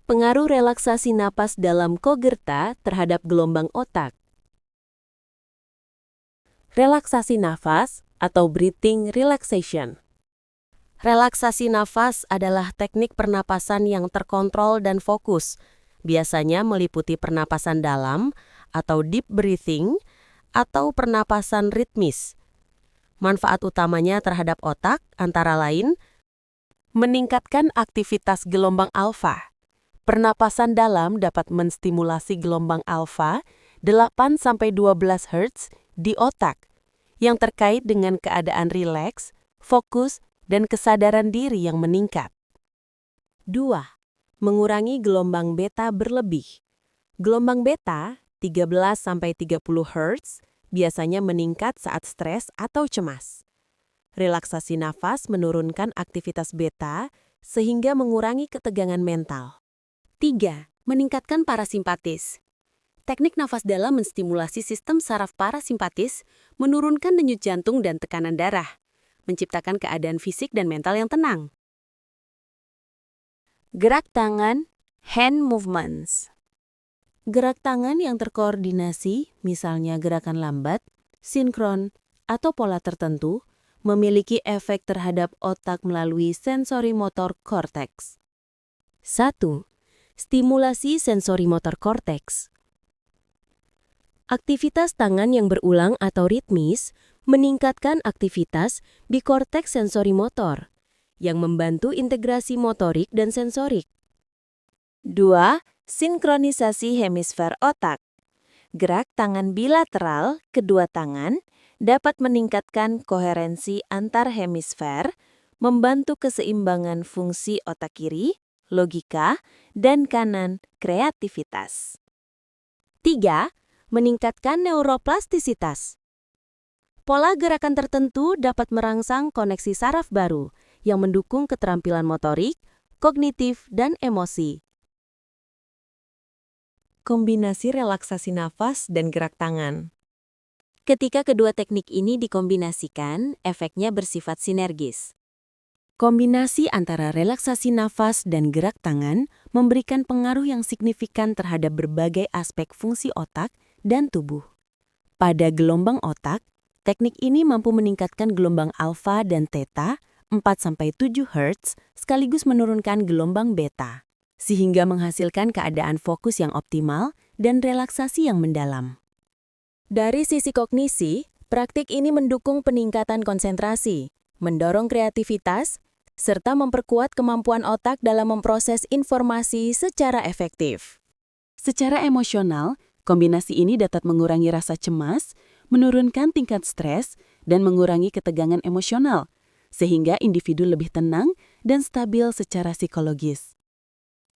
Pengaruh relaksasi napas dalam Kogerta terhadap gelombang otak. Relaksasi nafas atau breathing relaxation. Relaksasi nafas adalah teknik pernapasan yang terkontrol dan fokus, biasanya meliputi pernapasan dalam atau deep breathing atau pernapasan ritmis. Manfaat utamanya terhadap otak antara lain meningkatkan aktivitas gelombang alfa. Pernapasan dalam dapat menstimulasi gelombang alfa 8-12 Hz di otak yang terkait dengan keadaan rileks, fokus, dan kesadaran diri yang meningkat. 2. Mengurangi gelombang beta berlebih. Gelombang beta 13-30 Hz biasanya meningkat saat stres atau cemas. Relaksasi nafas menurunkan aktivitas beta sehingga mengurangi ketegangan mental. 3. Meningkatkan parasimpatis. Teknik nafas dalam menstimulasi sistem saraf parasimpatis, menurunkan denyut jantung dan tekanan darah, menciptakan keadaan fisik dan mental yang tenang. Gerak tangan, hand movements. Gerak tangan yang terkoordinasi, misalnya gerakan lambat, sinkron, atau pola tertentu, memiliki efek terhadap otak melalui sensori motor korteks. 1. Stimulasi sensori motor korteks. Aktivitas tangan yang berulang atau ritmis meningkatkan aktivitas bikorteks sensori motor yang membantu integrasi motorik dan sensorik. 2. Sinkronisasi hemisfer otak. Gerak tangan bilateral kedua tangan dapat meningkatkan koherensi antar hemisfer, membantu keseimbangan fungsi otak kiri, logika, dan kanan, kreativitas. 3. Meningkatkan neuroplastisitas. Pola gerakan tertentu dapat merangsang koneksi saraf baru yang mendukung keterampilan motorik, kognitif, dan emosi. Kombinasi relaksasi nafas dan gerak tangan. Ketika kedua teknik ini dikombinasikan, efeknya bersifat sinergis. Kombinasi antara relaksasi nafas dan gerak tangan memberikan pengaruh yang signifikan terhadap berbagai aspek fungsi otak dan tubuh. Pada gelombang otak, teknik ini mampu meningkatkan gelombang alfa dan theta 4-7 Hz sekaligus menurunkan gelombang beta, sehingga menghasilkan keadaan fokus yang optimal dan relaksasi yang mendalam. Dari sisi kognisi, praktik ini mendukung peningkatan konsentrasi, mendorong kreativitas, serta memperkuat kemampuan otak dalam memproses informasi secara efektif. Secara emosional, kombinasi ini dapat mengurangi rasa cemas, menurunkan tingkat stres, dan mengurangi ketegangan emosional, sehingga individu lebih tenang dan stabil secara psikologis.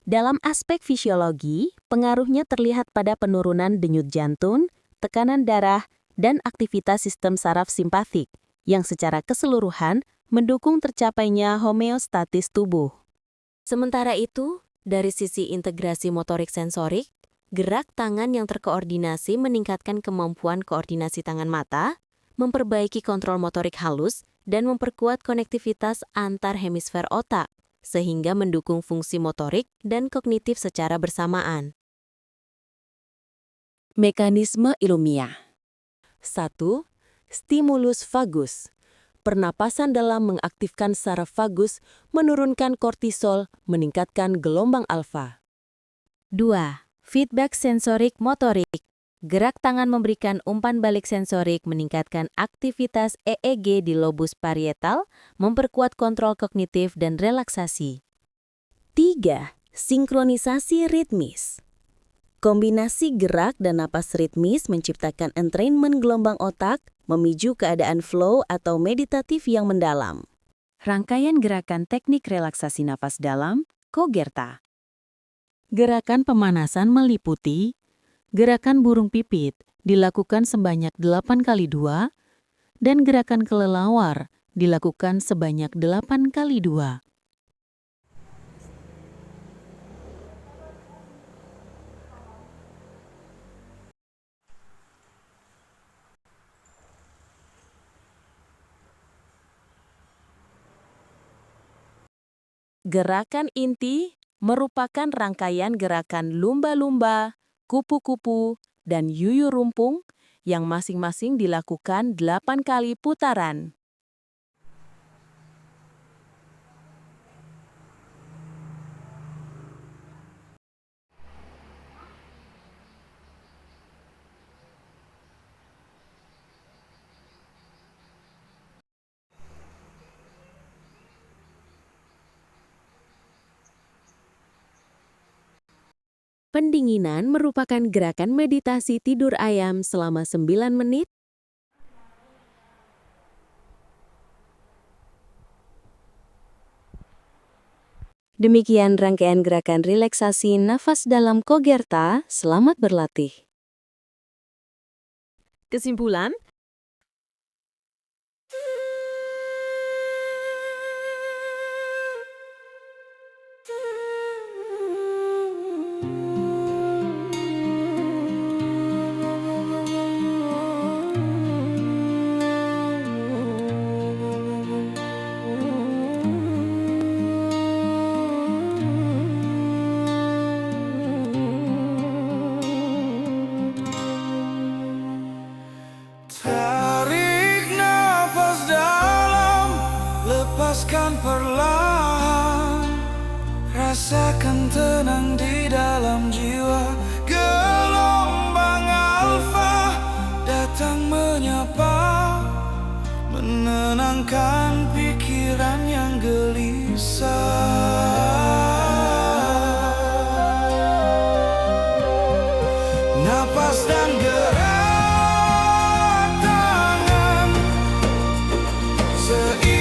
Dalam aspek fisiologi, pengaruhnya terlihat pada penurunan denyut jantung, tekanan darah, dan aktivitas sistem saraf simpatik, yang secara keseluruhan mendukung tercapainya homeostatis tubuh. Sementara itu, dari sisi integrasi motorik sensorik, gerak tangan yang terkoordinasi meningkatkan kemampuan koordinasi tangan mata, memperbaiki kontrol motorik halus, dan memperkuat konektivitas antar hemisfer otak, sehingga mendukung fungsi motorik dan kognitif secara bersamaan. Mekanisme ilmiah. 1. Stimulus vagus. Pernapasan dalam mengaktifkan saraf vagus, menurunkan kortisol, meningkatkan gelombang alfa. 2. Feedback sensorik motorik. Gerak tangan memberikan umpan balik sensorik meningkatkan aktivitas EEG di lobus parietal, memperkuat kontrol kognitif dan relaksasi. 3. Sinkronisasi ritmis. Kombinasi gerak dan napas ritmis menciptakan entrainment gelombang otak, memicu keadaan flow atau meditatif yang mendalam. Rangkaian gerakan teknik relaksasi napas dalam, Kogerta. Gerakan pemanasan meliputi gerakan burung pipit dilakukan sebanyak 8 kali 2 dan gerakan kelelawar dilakukan sebanyak 8 kali 2. Gerakan inti merupakan rangkaian gerakan lumba-lumba, kupu-kupu, dan yuyu rumpung yang masing-masing dilakukan 8 kali putaran. Pendinginan merupakan gerakan meditasi tidur ayam selama 9 menit. Demikian rangkaian gerakan relaksasi nafas dalam Kogerta. Selamat berlatih. Kesimpulan, tarik nafas dalam, lepaskan perlahan. Rasakan tenang di dalam jiwa. Gelombang alfa datang menyapa, menenangkan pikiran yang gelisah. Napas dan gerak tangan seirama,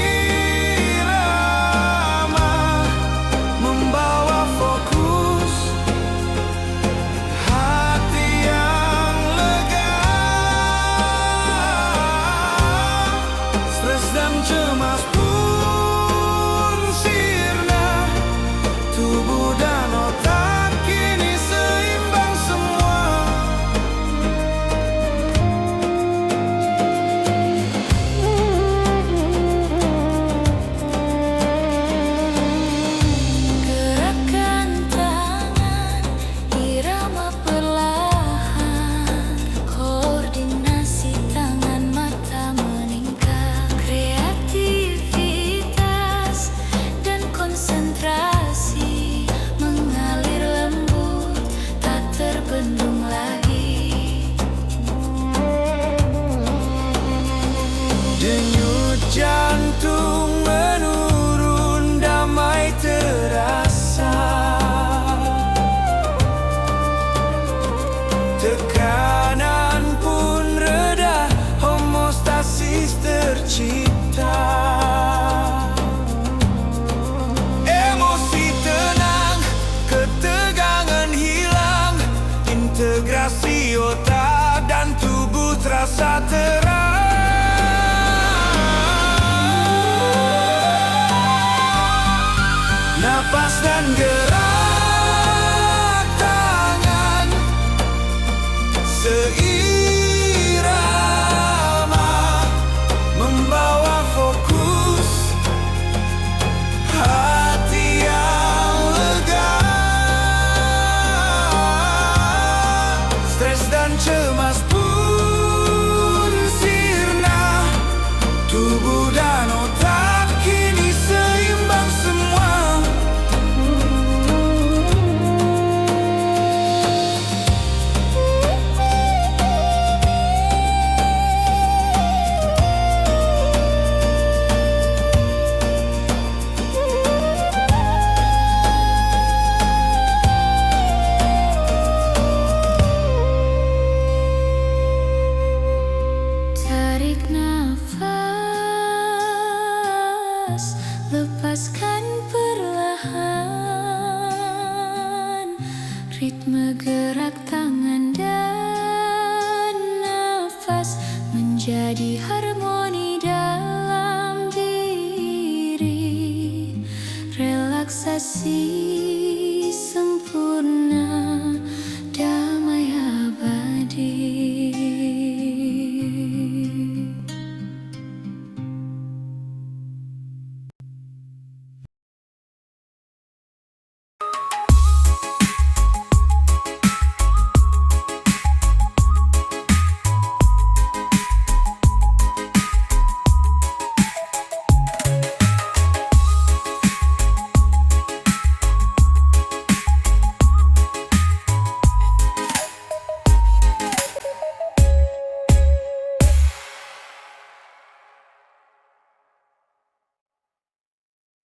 membawa fokus hati yang lega. Stres dan cemas pun sirna, tubuh dan otak kini seimbang semua. Gerakan tangan, irama perlahan, koordinasi tangan mata meningkat, kreativitas dan konsentrasi mengalir lembut, tak terbendung lagi. Denyut jantung menurun, damai terasa. Tekanan pun reda, homeostasis tercipta. Emosi tenang, ketegangan hilang, integrasi otak dan tubuh terasa terang. Napas dan gerak tangan seirama, membawa fokus hati yang lega. Stres dan cemas pun sirna, tubuh dan otak kini seimbang semua. Tarik nafas, lepaskan perlahan, ritme gerak tangan dan nafas menjadi harmoni dalam diri. Relaksasi